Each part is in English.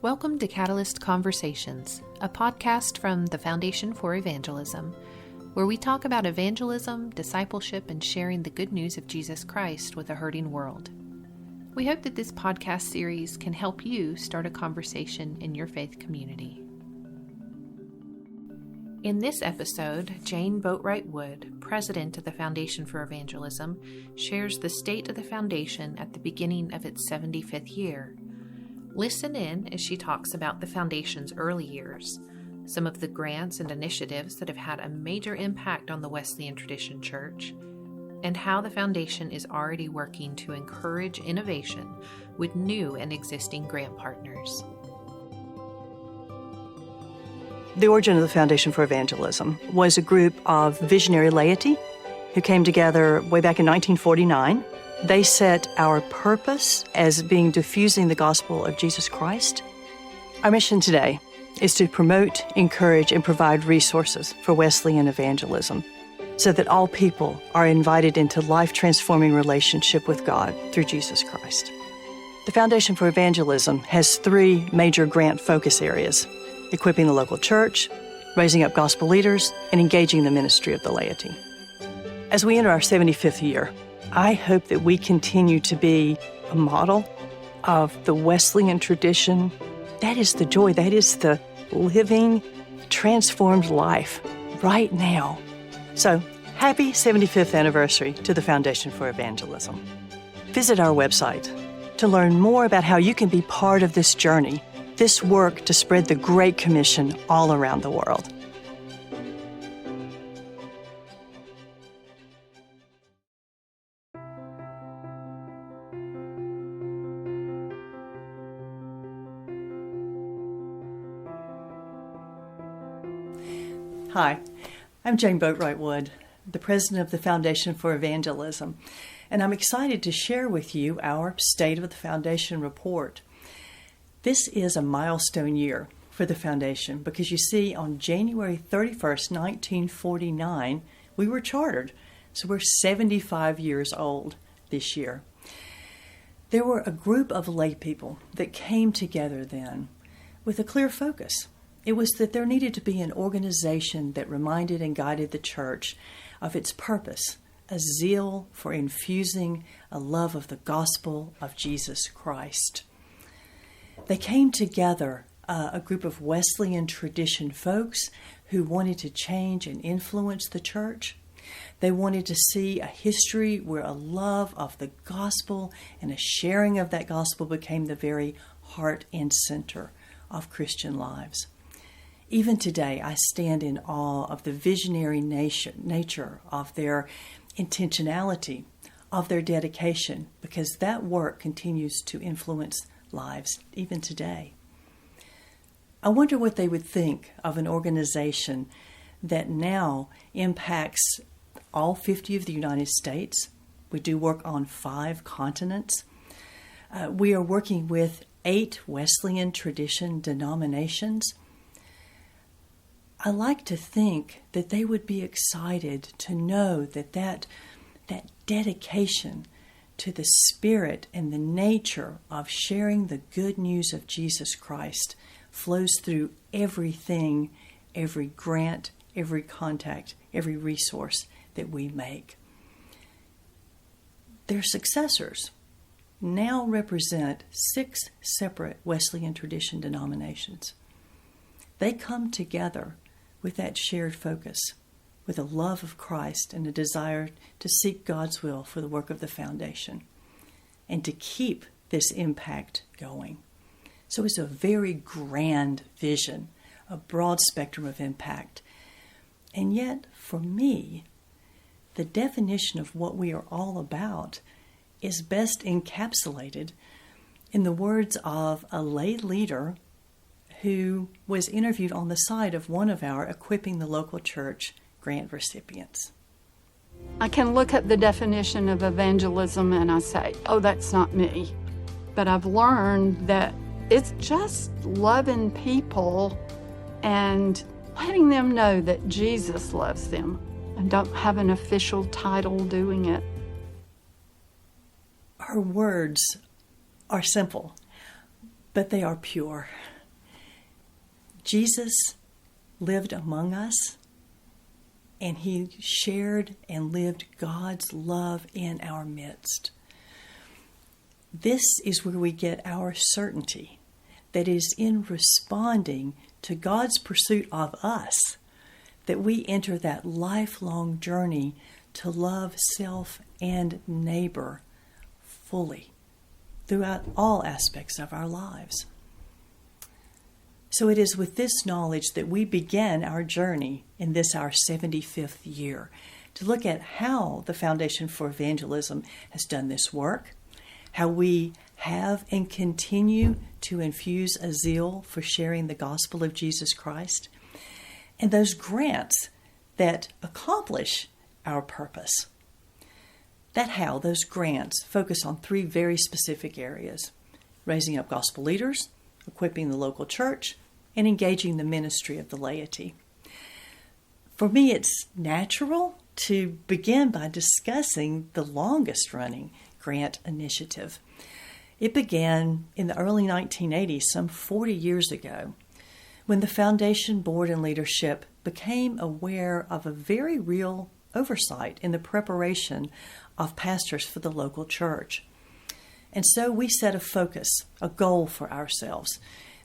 Welcome to Catalyst Conversations, a podcast from the Foundation for Evangelism, where we talk about evangelism, discipleship, and sharing the good news of Jesus Christ with a hurting world. We hope that this podcast series can help you start a conversation in your faith community. In this episode, Jane Boatwright Wood, president of the Foundation for Evangelism, shares the state of the foundation at the beginning of its 75th year. Listen in as she talks about the foundation's early years, some of the grants and initiatives that have had a major impact on the Wesleyan Tradition Church, and how the foundation is already working to encourage innovation with new and existing grant partners. The origin of the Foundation for Evangelism was a group of visionary laity who came together way back in 1949. They set our purpose as being diffusing the gospel of Jesus Christ. Our mission today is to promote, encourage, and provide resources for Wesleyan evangelism so that all people are invited into life-transforming relationship with God through Jesus Christ. The Foundation for Evangelism has three major grant focus areas: equipping the local church, raising up gospel leaders, and engaging the ministry of the laity. As we enter our 75th year, I hope that we continue to be a model of the Wesleyan tradition. That is the joy, that is the living, transformed life right now. So, happy 75th anniversary to the Foundation for Evangelism. Visit our website to learn more about how you can be part of this journey, this work to spread the Great Commission all around the world. Hi, I'm Jane Boatwright Wood, the president of the Foundation for Evangelism, and I'm excited to share with you our State of the Foundation report. This is a milestone year for the Foundation because you see, on January 31st, 1949, we were chartered. So we're 75 years old this year. There were a group of lay people that came together then with a clear focus. It was that there needed to be an organization that reminded and guided the church of its purpose, a zeal for infusing a love of the gospel of Jesus Christ. They came together, a group of Wesleyan tradition folks who wanted to change and influence the church. They wanted to see a history where a love of the gospel and a sharing of that gospel became the very heart and center of Christian lives. Even today, I stand in awe of the visionary nature of their intentionality, of their dedication, because that work continues to influence lives even today. I wonder what they would think of an organization that now impacts all 50 of the United States. We do work on 5 continents. We are working with 8 Wesleyan tradition denominations. I like to think that they would be excited to know that dedication to the spirit and the nature of sharing the good news of Jesus Christ flows through everything, every grant, every contact, every resource that we make. Their successors now represent 6 separate Wesleyan tradition denominations. They come together with that shared focus, with a love of Christ and a desire to seek God's will for the work of the foundation and to keep this impact going. So it's a very grand vision, a broad spectrum of impact. And yet, for me, the definition of what we are all about is best encapsulated in the words of a lay leader who was interviewed on the side of one of our Equipping the Local Church grant recipients. I can look at the definition of evangelism and I say, oh, that's not me. But I've learned that it's just loving people and letting them know that Jesus loves them and don't have an official title doing it. Her words are simple, but they are pure. Jesus lived among us, and he shared and lived God's love in our midst. This is where we get our certainty, that is in responding to God's pursuit of us, that we enter that lifelong journey to love self and neighbor fully throughout all aspects of our lives. So it is with this knowledge that we begin our journey in this, our 75th year, to look at how the Foundation for Evangelism has done this work, how we have and continue to infuse a zeal for sharing the gospel of Jesus Christ, and those grants that accomplish our purpose. That how those grants focus on 3 very specific areas: raising up gospel leaders, equipping the local church, and engaging the ministry of the laity. For me, it's natural to begin by discussing the longest-running grant initiative. It began in the early 1980s, some 40 years ago, when the Foundation Board and leadership became aware of a very real oversight in the preparation of pastors for the local church. And so we set a focus, a goal for ourselves,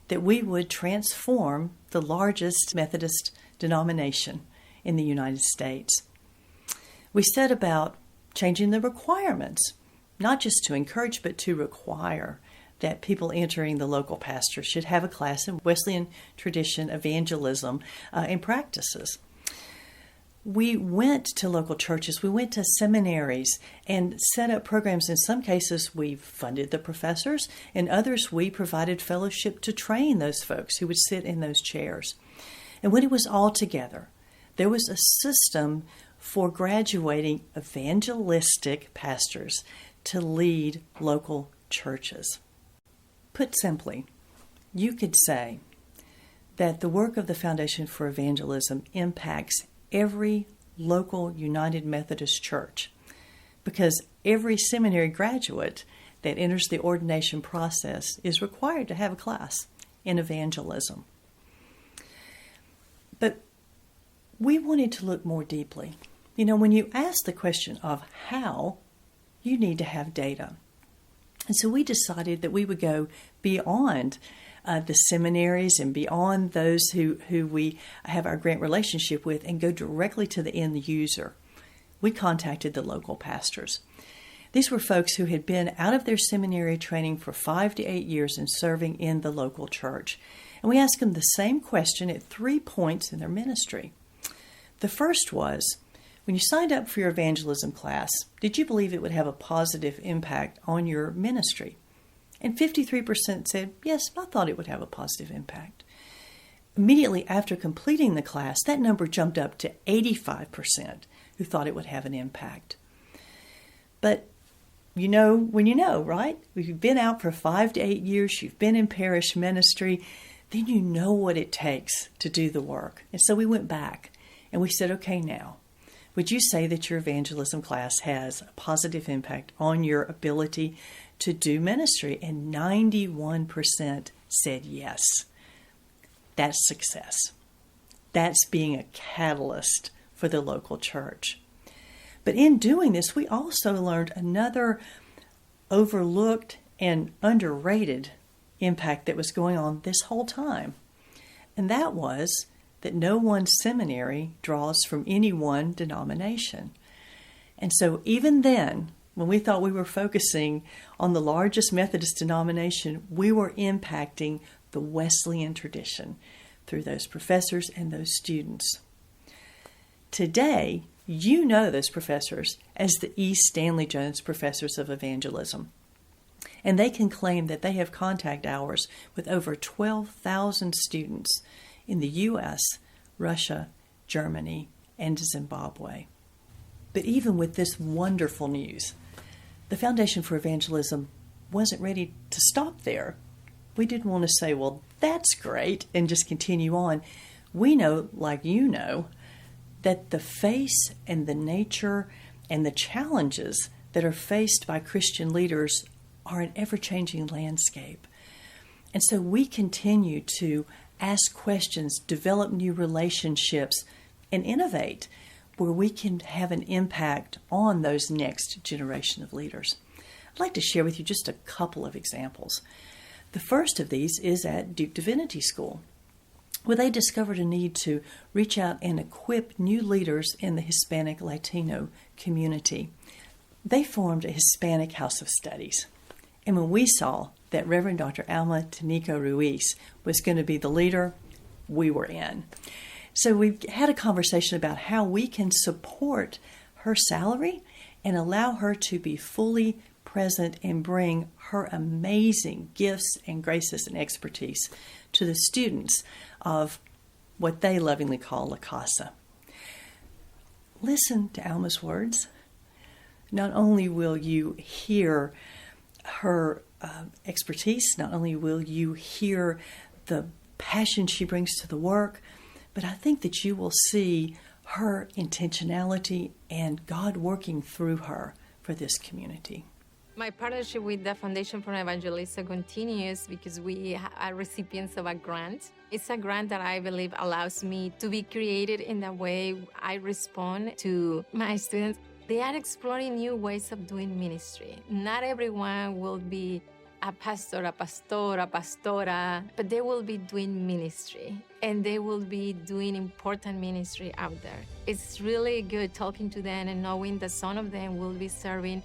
that we would transform the largest Methodist denomination in the United States. We set about changing the requirements, not just to encourage, but to require that people entering the local pastor should have a class in Wesleyan tradition, evangelism, and practices. We went to local churches, we went to seminaries and set up programs. In some cases, we funded the professors. In others, we provided fellowship to train those folks who would sit in those chairs. And when it was all together, there was a system for graduating evangelistic pastors to lead local churches. Put simply, you could say that the work of the Foundation for Evangelism impacts every local United Methodist church, because every seminary graduate that enters the ordination process is required to have a class in evangelism. But we wanted to look more deeply. You know, when you ask the question of how, you need to have data. And so we decided that we would go beyond the seminaries and beyond those who we have our grant relationship with, and go directly to the end user. We contacted the local pastors. These were folks who had been out of their seminary training for 5 to 8 years and serving in the local church. And we asked them the same question at 3 points in their ministry. The first was, when you signed up for your evangelism class, did you believe it would have a positive impact on your ministry? And 53% said, yes, I thought it would have a positive impact. Immediately after completing the class, that number jumped up to 85% who thought it would have an impact. But you know when you know, right? If you've been out for 5 to 8 years, you've been in parish ministry, then you know what it takes to do the work. And so we went back and we said, okay, now, would you say that your evangelism class has a positive impact on your ability to do ministry? And 91% said yes. That's success. That's being a catalyst for the local church. But in doing this, we also learned another overlooked and underrated impact that was going on this whole time. And that was that no one seminary draws from any one denomination. And so even then, when we thought we were focusing on the largest Methodist denomination, we were impacting the Wesleyan tradition through those professors and those students. Today, you know those professors as the E. Stanley Jones Professors of Evangelism. And they can claim that they have contact hours with over 12,000 students in the U.S., Russia, Germany, and Zimbabwe. But even with this wonderful news, the Foundation for Evangelism wasn't ready to stop there. We didn't want to say, well, that's great, and just continue on. We know, like you know, that the face and the nature and the challenges that are faced by Christian leaders are an ever-changing landscape. And so we continue to ask questions, develop new relationships, and innovate where we can have an impact on those next generation of leaders. I'd like to share with you just a couple of examples. The first of these is at Duke Divinity School, where they discovered a need to reach out and equip new leaders in the Hispanic Latino community. They formed a Hispanic House of Studies. And when we saw that Reverend Dr. Alma Tanico Ruiz was going to be the leader, we were in. So we had a conversation about how we can support her salary and allow her to be fully present and bring her amazing gifts and graces and expertise to the students of what they lovingly call La Casa. Listen to Alma's words. Not only will you hear her expertise, not only will you hear the passion she brings to the work, but I think that you will see her intentionality and God working through her for this community. My partnership with the Foundation for Evangelism continues because we are recipients of a grant. It's a grant that I believe allows me to be creative in the way I respond to my students. They are exploring new ways of doing ministry. Not everyone will be a pastor, a pastora, but they will be doing ministry, and they will be doing important ministry out there. It's really good talking to them and knowing that some of them will be serving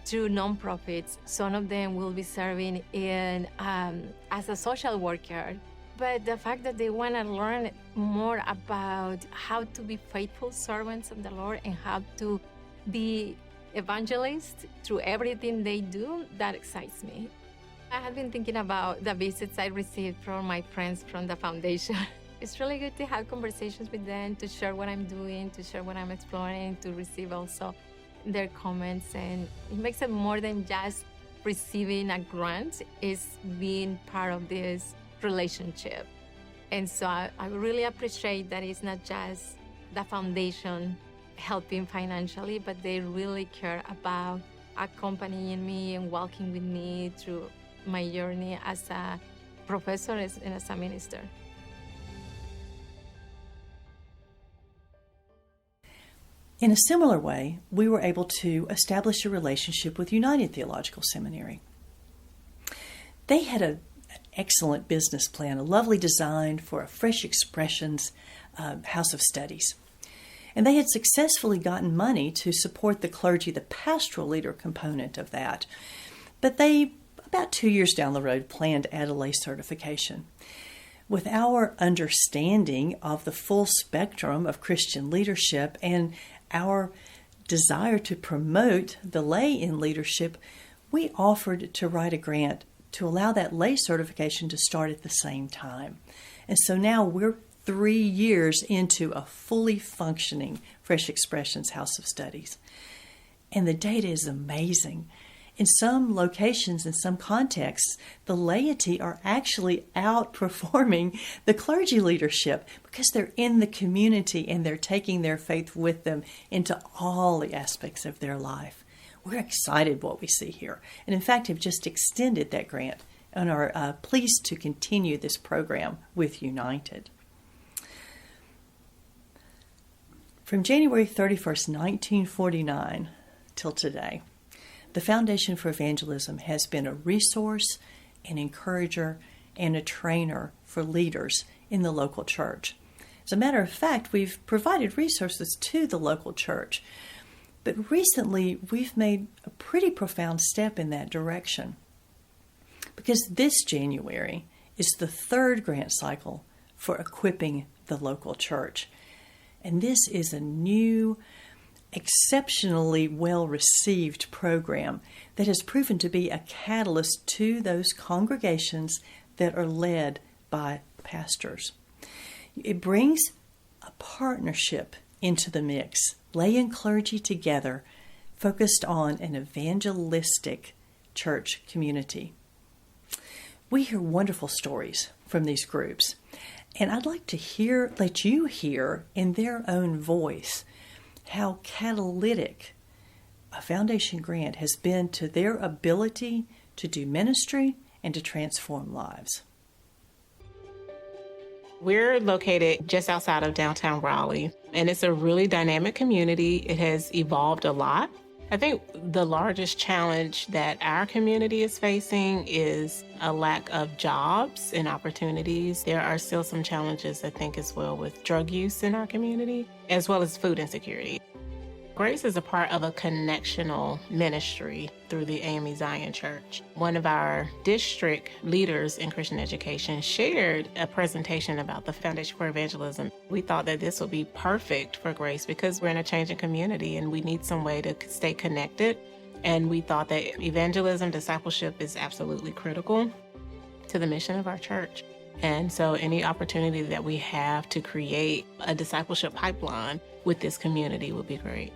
through nonprofits. Some of them will be serving in as a social worker. But the fact that they want to learn more about how to be faithful servants of the Lord and how to be evangelists through everything they do, that excites me. I have been thinking about the visits I received from my friends from the foundation. It's really good to have conversations with them, to share what I'm doing, to share what I'm exploring, to receive also their comments. And it makes it more than just receiving a grant, it's being part of this relationship. And so I really appreciate that it's not just the foundation helping financially, but they really care about accompanying me and walking with me through my journey as a professor and as a minister. In a similar way, we were able to establish a relationship with United Theological Seminary. They had an excellent business plan, a lovely design for a Fresh Expressions House of Studies. And they had successfully gotten money to support the clergy, the pastoral leader component of that. But they, about 2 years down the road, planned to add a lay certification. With our understanding of the full spectrum of Christian leadership and our desire to promote the lay in leadership, we offered to write a grant to allow that lay certification to start at the same time. And so now we're 3 years into a fully functioning Fresh Expressions House of Studies. And the data is amazing. In some locations, in some contexts, the laity are actually outperforming the clergy leadership because they're in the community and they're taking their faith with them into all the aspects of their life. We're excited what we see here. And in fact, have just extended that grant and are pleased to continue this program with United. From January 31st, 1949 till today, the Foundation for Evangelism has been a resource, an encourager, and a trainer for leaders in the local church. As a matter of fact, we've provided resources to the local church, but recently we've made a pretty profound step in that direction because this January is the third grant cycle for equipping the local church. And this is a new, exceptionally well-received program that has proven to be a catalyst to those congregations that are led by pastors. It brings a partnership into the mix, lay and clergy together, focused on an evangelistic church community. We hear wonderful stories from these groups, and I'd like to let you hear in their own voice how catalytic a foundation grant has been to their ability to do ministry and to transform lives. We're located just outside of downtown Raleigh, and it's a really dynamic community. It has evolved a lot. I think the largest challenge that our community is facing is a lack of jobs and opportunities. There are still some challenges, I think, as well with drug use in our community, as well as food insecurity. Grace is a part of a connectional ministry through the AME Zion Church. One of our district leaders in Christian education shared a presentation about the Foundation for Evangelism. We thought that this would be perfect for Grace because we're in a changing community and we need some way to stay connected. And we thought that evangelism, discipleship is absolutely critical to the mission of our church. And so any opportunity that we have to create a discipleship pipeline with this community would be great.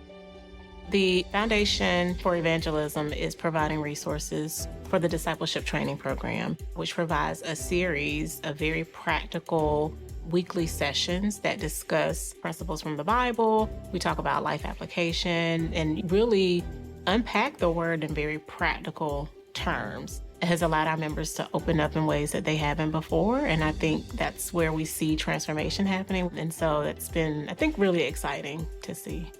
The Foundation for Evangelism is providing resources for the Discipleship Training Program, which provides a series of very practical weekly sessions that discuss principles from the Bible. We talk about life application and really unpack the word in very practical terms. It has allowed our members to open up in ways that they haven't before, and I think that's where we see transformation happening. And so it's been, I think, really exciting to see.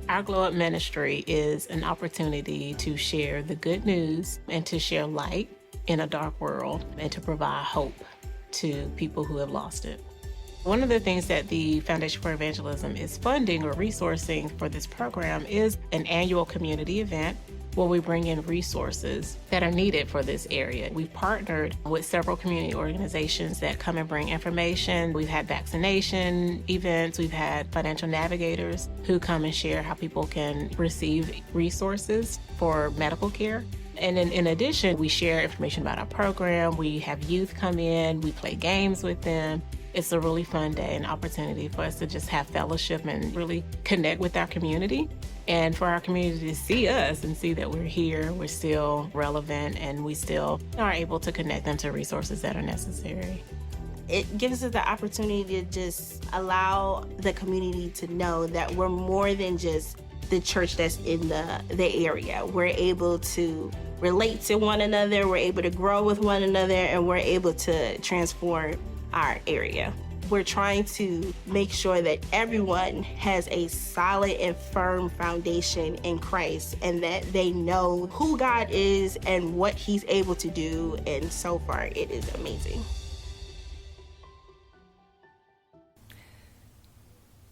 Our Glow Up ministry is an opportunity to share the good news and to share light in a dark world and to provide hope to people who have lost it. One of the things that the Foundation for Evangelism is funding or resourcing for this program is an annual community event where we bring in resources that are needed for this area. We've partnered with several community organizations that come and bring information. We've had vaccination events. We've had financial navigators who come and share how people can receive resources for medical care. And in addition, we share information about our program. We have youth come in. We play games with them. It's a really fun day and opportunity for us to just have fellowship and really connect with our community. And for our community to see us and see that we're here, we're still relevant, and we still are able to connect them to resources that are necessary. It gives us the opportunity to just allow the community to know that we're more than just the church that's in the area. We're able to relate to one another, we're able to grow with one another, and we're able to transform our area. We're trying to make sure that everyone has a solid and firm foundation in Christ and that they know who God is and what He's able to do. And so far, it is amazing.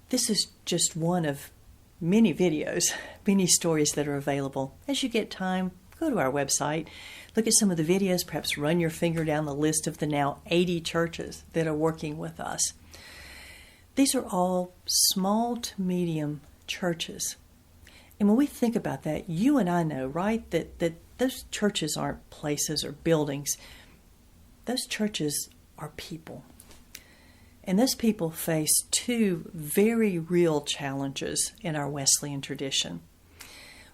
This is just one of many videos, many stories that are available. As you get time, go to our website, look at some of the videos, perhaps run your finger down the list of the now 80 churches that are working with us. These are all small to medium churches. And when we think about that, you and I know, right, that those churches aren't places or buildings. Those churches are people. And those people face two very real challenges in our Wesleyan tradition.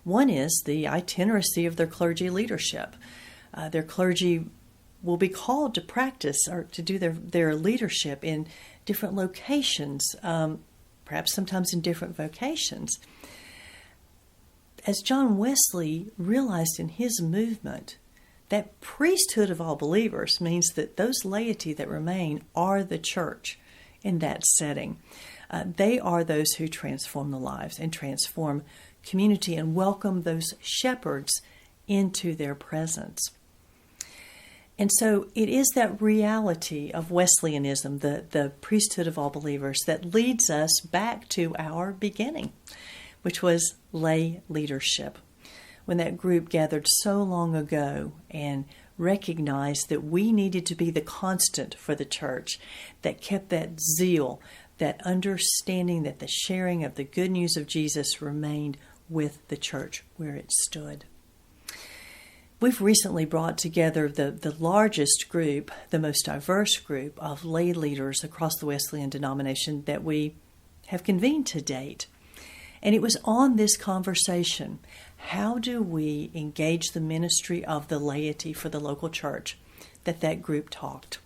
One is the itineracy of their clergy leadership. Their clergy will be called to practice or to do their leadership in different locations, perhaps sometimes in different vocations. As John Wesley realized in his movement, that priesthood of all believers means that those laity that remain are the church in that setting. They are those who transform the lives and transform community and welcome those shepherds into their presence. And so it is that reality of Wesleyanism, the priesthood of all believers, that leads us back to our beginning, which was lay leadership. When that group gathered so long ago and recognized that we needed to be the constant for the church, that kept that zeal, that understanding that the sharing of the good news of Jesus remained with the church where it stood. We've recently brought together the largest group, the most diverse group of lay leaders across the Wesleyan denomination that we have convened to date. And it was on this conversation, how do we engage the ministry of the laity for the local church, that group talked.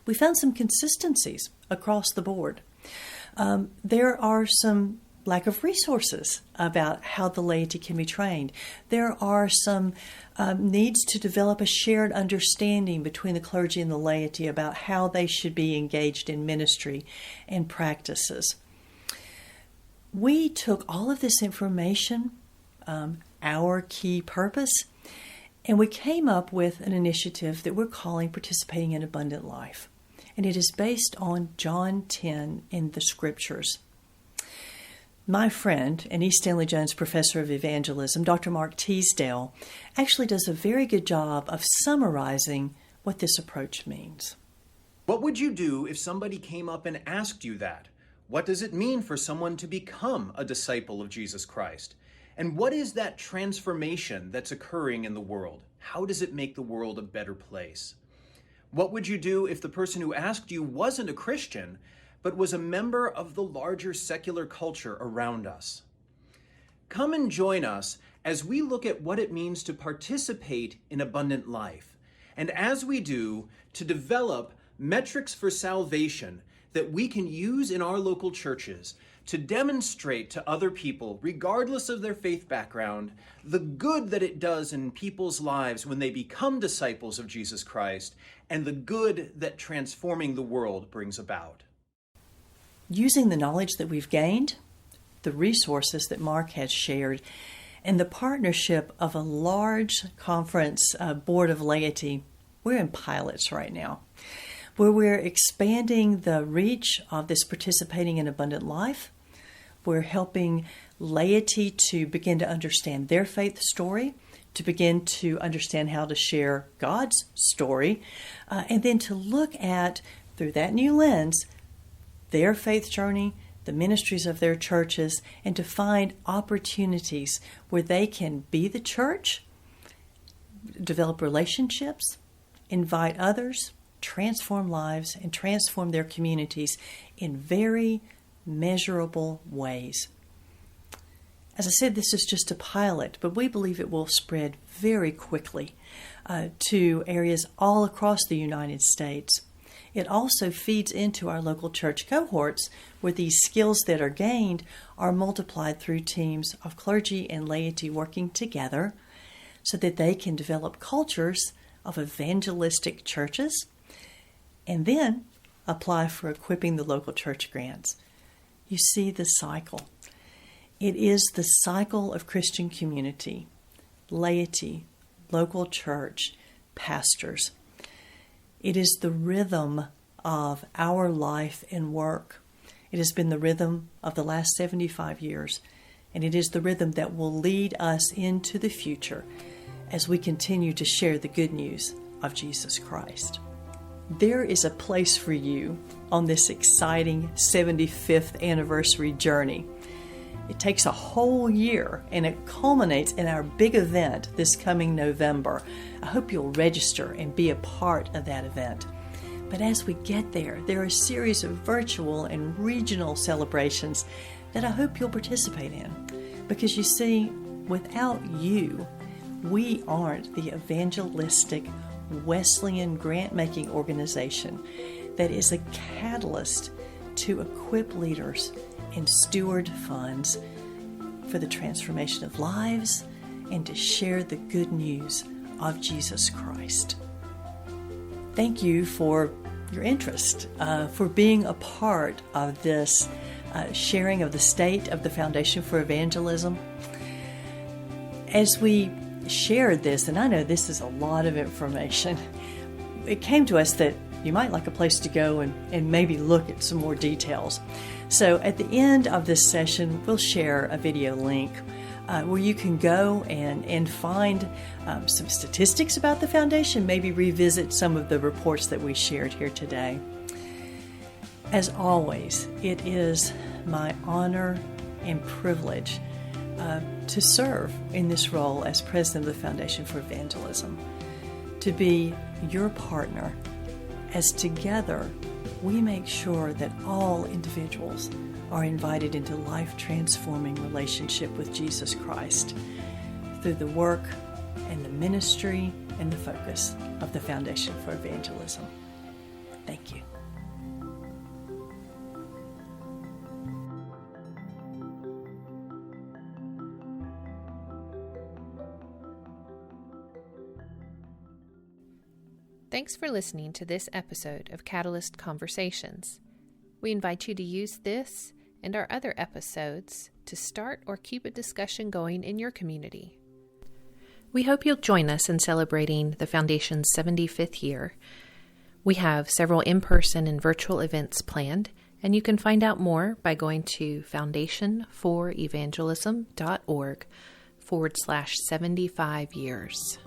We found some consistencies across the board. There are some lack of resources about how the laity can be trained. There are some needs to develop a shared understanding between the clergy and the laity about how they should be engaged in ministry and practices. We took all of this information, our key purpose, and we came up with an initiative that we're calling Participating in Abundant Life. And it is based on John 10 in the Scriptures. My friend and East Stanley Jones professor of evangelism, Dr. Mark Teasdale, actually does a very good job of summarizing what this approach means. What would you do if somebody came up and asked you that? What does it mean for someone to become a disciple of Jesus Christ? And what is that transformation that's occurring in the world? How does it make the world a better place? What would you do if the person who asked you wasn't a Christian, but was a member of the larger secular culture around us? Come and join us as we look at what it means to participate in abundant life, and as we do, to develop metrics for salvation that we can use in our local churches to demonstrate to other people, regardless of their faith background, the good that it does in people's lives when they become disciples of Jesus Christ, and the good that transforming the world brings about. Using the knowledge that we've gained, the resources that Mark has shared, and the partnership of a large conference board of laity, we're in pilots right now, where we're expanding the reach of this Participating in Abundant Life. We're helping laity to begin to understand their faith story, to begin to understand how to share God's story, and then to look at, through that new lens, their faith journey, the ministries of their churches, and to find opportunities where they can be the church, develop relationships, invite others, transform lives, and transform their communities in very measurable ways. As I said, this is just a pilot, but we believe it will spread very quickly to areas all across the United States. It also feeds into our local church cohorts, where these skills that are gained are multiplied through teams of clergy and laity working together so that they can develop cultures of evangelistic churches and then apply for equipping the local church grants. You see the cycle. It is the cycle of Christian community, laity, local church, pastors. It is the rhythm of our life and work. It has been the rhythm of the last 75 years, and it is the rhythm that will lead us into the future as we continue to share the good news of Jesus Christ. There is a place for you on this exciting 75th anniversary journey. It takes a whole year, and it culminates in our big event this coming November. I hope you'll register and be a part of that event. But as we get there, there are a series of virtual and regional celebrations that I hope you'll participate in. Because you see, without you, we aren't the evangelistic Wesleyan grant-making organization that is a catalyst to equip leaders and steward funds for the transformation of lives and to share the good news of Jesus Christ. Thank you for your interest, for being a part of this sharing of the state of the Foundation for Evangelism. As we shared this, and I know this is a lot of information, it came to us that you might like a place to go and maybe look at some more details. So at the end of this session, we'll share a video link where you can go and find some statistics about the foundation, maybe revisit some of the reports that we shared here today. As always, it is my honor and privilege to serve in this role as president of the Foundation for Evangelism, to be your partner as together we make sure that all individuals are invited into life-transforming relationship with Jesus Christ through the work and the ministry and the focus of the Foundation for Evangelism. Thank you. Thanks for listening to this episode of Catalyst Conversations. We invite you to use this and our other episodes to start or keep a discussion going in your community. We hope you'll join us in celebrating the Foundation's 75th year. We have several in-person and virtual events planned, and you can find out more by going to foundationforevangelism.org/75 years.